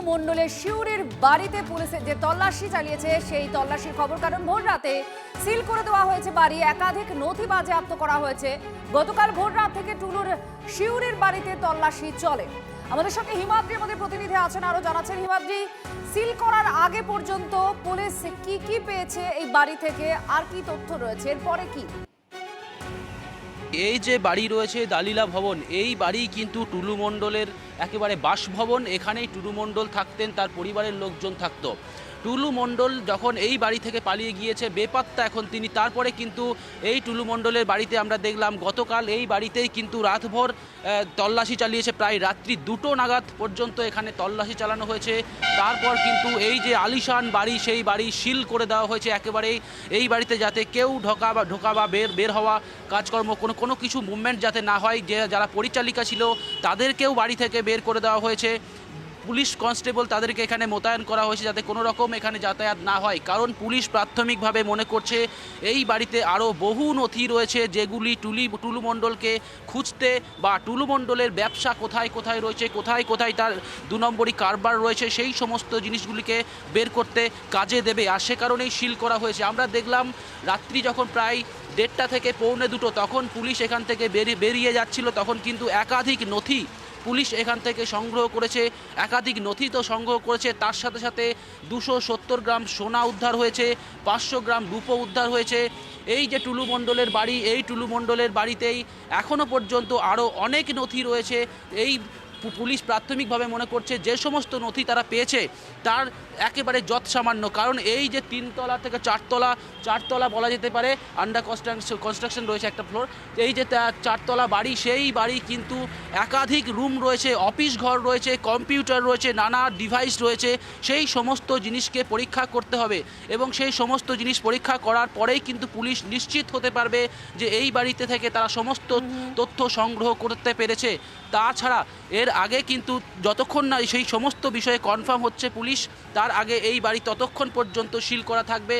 মণ্ডলের শিউরির বাড়িতে পুলিশের যে তল্লাশি চালিয়েছে সেই তল্লাশির খবর, কারণ ভোর রাতে সিল করে দেওয়া হয়েছে বাড়ি, একাধিক নথি বাজেয়াপ্ত করা হয়েছে। গতকাল ভোর রাত থেকে টুলুর শিউরির বাড়িতে তল্লাশি চলে। আমাদের সঙ্গে হিমাদ্রি আমাদের প্রতিনিধি আছেন, আরো জানাচ্ছেন। হিমাদ্রি, সিল করার আগে পর্যন্ত পুলিশ কি কি পেয়েছে এই বাড়ি থেকে, আর কি তথ্য রয়েছে, এরপরে কি? এই যে বাড়ি রয়েছে দালিলা ভবন, এই বাড়ি কিন্তু টুলু মণ্ডলের একেবারে বাসভবন। এখানেই টুলু মণ্ডল থাকতেন, তার পরিবারের লোকজন থাকতো। টুলু মণ্ডল যখন এই বাড়ি থেকে পালিয়ে গিয়েছে বেপাত্তা এখন তিনি, তারপরে কিন্তু এই টুলু মণ্ডলের বাড়িতে আমরা দেখলাম গতকাল এই বাড়িতেই কিন্তু রাতভর তল্লাশি চালিয়েছে, প্রায় রাত্রি 2টো নাগাদ পর্যন্ত এখানে তল্লাশি চালানো হয়েছে। তারপর কিন্তু এই যে আলিশান বাড়ি, সেই বাড়ি সিল করে দেওয়া হয়েছে একেবারেই, এই বাড়িতে যাতে কেউ ঢোকা বা বের হওয়া কাজকর্ম কোনো কিছু মুভমেন্ট যাতে না হয়। যারা পরিচালিকা ছিল তাদেরকেও বাড়ি থেকে বের করে দেওয়া হয়েছে। পুলিশ কনস্টেবল তাদেরকে এখানে মোতায়েন করা হয়েছে যাতে কোনো রকম এখানে যাতায়াত না হয়, কারণ পুলিশ প্রাথমিকভাবে মনে করছে এই বাড়িতে আরও বহু নথি রয়েছে যেগুলি টুলু মণ্ডলকে খুঁজতে বা টুলু মণ্ডলের ব্যবসা কোথায় কোথায় রয়েছে, কোথায় কোথায় তার 2 নম্বরই কারবার রয়েছে, সেই সমস্ত জিনিসগুলিকে বের করতে কাজে দেবে। আর সে কারণেই সিল করা হয়েছে। আমরা দেখলাম রাত্রি যখন প্রায় 1:30 থেকে 1:45 তখন পুলিশ এখান থেকে বেরিয়ে যাচ্ছিল, তখন কিন্তু একাধিক নথি পুলিশ এখান থেকে সংগ্রহ করেছে, একাধিক নথি তো সংগ্রহ করেছে। তার সাথে সাথে 270 গ্রাম সোনা উদ্ধার হয়েছে, 500 গ্রাম রূপো উদ্ধার হয়েছে। এই যে টুলু মণ্ডলের বাড়ি, এই টুলু মণ্ডলের বাড়িতেই এখনও পর্যন্ত আরও অনেক নথি রয়েছে। এই পুলিশ প্রাথমিকভাবে মনে করছে যে সমস্ত নথি তারা পেয়েছে তার একেবারে যৎসামান্য, কারণ এই যে 3 তলা থেকে 4 তলা বলা যেতে পারে, আন্ডার কনস্ট্রাকশন রয়েছে একটা ফ্লোর, এই যে 4 তলা বাড়ি, সেই বাড়ি কিন্তু একাধিক রুম রয়েছে, অফিস ঘর রয়েছে, কম্পিউটার রয়েছে, নানা ডিভাইস রয়েছে। সেই সমস্ত জিনিসকে পরীক্ষা করতে হবে এবং সেই সমস্ত জিনিস পরীক্ষা করার পরেই কিন্তু পুলিশ নিশ্চিত হতে পারবে যে এই বাড়িতে থেকে তারা সমস্ত তথ্য সংগ্রহ করতে পেরেছে। তাছাড়া এর আগে কিন্তু যতক্ষণ না সেই সমস্ত বিষয়ে কনফার্ম হচ্ছে পুলিশ, তার আগে এই বাড়ি ততক্ষণ পর্যন্ত সিল করা থাকবে।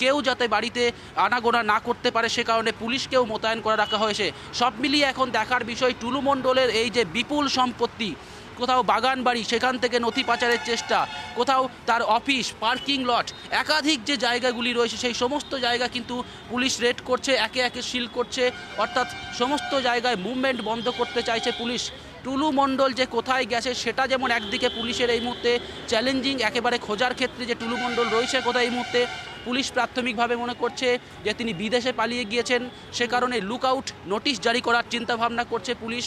কেউ যাতে বাড়িতে আনাগোনা না করতে পারে সে কারণে পুলিশকেও মোতায়েন করে রাখা হয়েছে। সব মিলিয়ে এখন দেখার বিষয় টুলু মণ্ডলের এই যে বিপুল সম্পত্তি, কোথাও বাগান বাড়ি, সেখান থেকে নথি পাচারের চেষ্টা, কোথাও তার অফিস, পার্কিং লট, একাধিক যে জায়গাগুলি রয়েছে সেই সমস্ত জায়গা কিন্তু পুলিশ রেড করছে, একে একে সিল করছে। অর্থাৎ সমস্ত জায়গায় মুভমেন্ট বন্ধ করতে চাইছে পুলিশ। টুলু মণ্ডল যে কোথায় গেছে সেটা যেমন একদিকে পুলিশের এই মুহূর্তে চ্যালেঞ্জিং, একেবারে খোঁজার ক্ষেত্রে যে টুলু মণ্ডল রয়েছে কোথায় এই মুহূর্তে, পুলিশ প্রাথমিকভাবে মনে করছে যে তিনি বিদেশে পালিয়ে গিয়েছেন, সে কারণে লুকআউট নোটিশ জারি করার চিন্তাভাবনা করছে পুলিশ।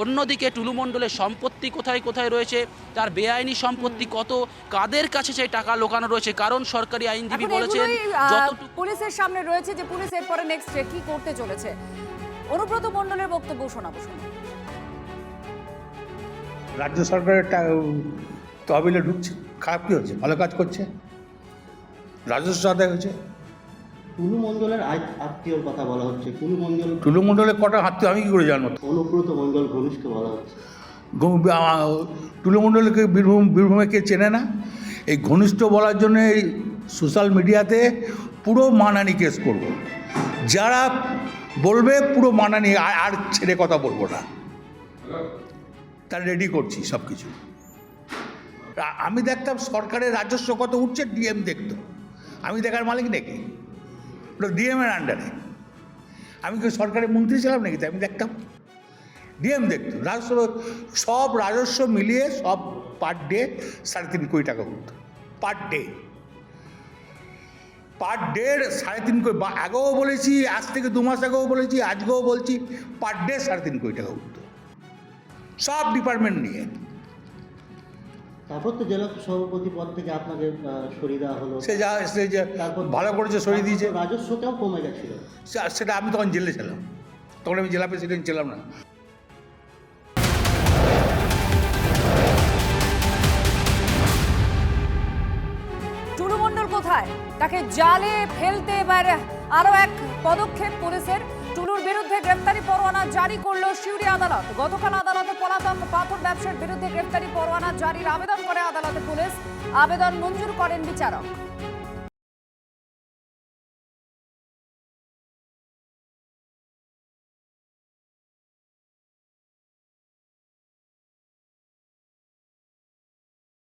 অন্যদিকে টুলু মণ্ডলের সম্পত্তি কোথায় কোথায় রয়েছে, তার বেআইনি সম্পত্তি কত, কাদের কাছে সেই টাকা লোকানো রয়েছে, কারণ সরকারি আইনজীবী বলেছেন পুলিশের সামনে রয়েছে যে পুলিশ এরপরে নেক্সট কি করতে চলেছে। অনুব্রত মণ্ডলের বক্তব্য শোনাবো। রাজ্য সরকারের তহবিলে ঢুকছে, খারাপ কী হচ্ছে? ভালো কাজ করছে, রাজস্ব আদায় হয়েছে। টুলু মণ্ডলের আত্মীয়র কথা বলা হচ্ছে। টুলু মণ্ডলের কটা আত্মীয় আমি কী করে জানবো? অনুব্রত মণ্ডল ঘনিষ্ঠ বলা হচ্ছে। টুলু মণ্ডলকে বীরভূমে কে চেনে না? এই ঘনিষ্ঠ বলার জন্য এই সোশ্যাল মিডিয়াতে পুরো মানহানি কেস করব। যারা বলবে পুরো মানহানি, আর ছেড়ে কথা বলবো না, তার রেডি করছি সব কিছু। আমি দেখতাম সরকারের রাজস্ব কত উঠছে, ডিএম দেখতো। আমি দেখার মালিক নাকি? ওটা ডিএমের আন্ডারে। আমি কি সরকারের মন্ত্রী ছিলাম নাকি? আমি দেখতাম, ডিএম দেখতো। রাজস্ব, সব রাজস্ব মিলিয়ে সব পার ডে 3.5 কোটি টাকা উঠতো। পার ডে 3.5 কোটি। আগেও বলেছি, আজ থেকে 2 মাস আগেও বলেছি, আজকেও বলছি, পার ডে 3.5 কোটি টাকা উঠতো, সব ডিপার্টমেন্ট নিয়ে। তারপর তো জেলা সভাপতি পদ থেকে আপনাকে সরিয়ে দেওয়া হলো। সে ভালো করেছে, সরিয়ে দিয়েছে। রাজস্বটাও কমে গেছিল। সেটা আমি তখন জেলে ছিলাম, তখন আমি জেলা প্রেসিডেন্ট ছিলাম না। টুলু মণ্ডল কোথায়, তাকে জালে ফেলতে এবার আরো এক পদক্ষেপ পুলিশের। টুলুর বিরুদ্ধে গ্রেফতারি পরোয়ানা জারি করল শিউরি আদালত। গতকাল আদালতে পলাতক পাথর ব্যবসার বিরুদ্ধে গ্রেফতারি পরোয়ানা জারির আবেদন করে আদালতে পুলিশ। আবেদন মঞ্জুর করেন বিচারক।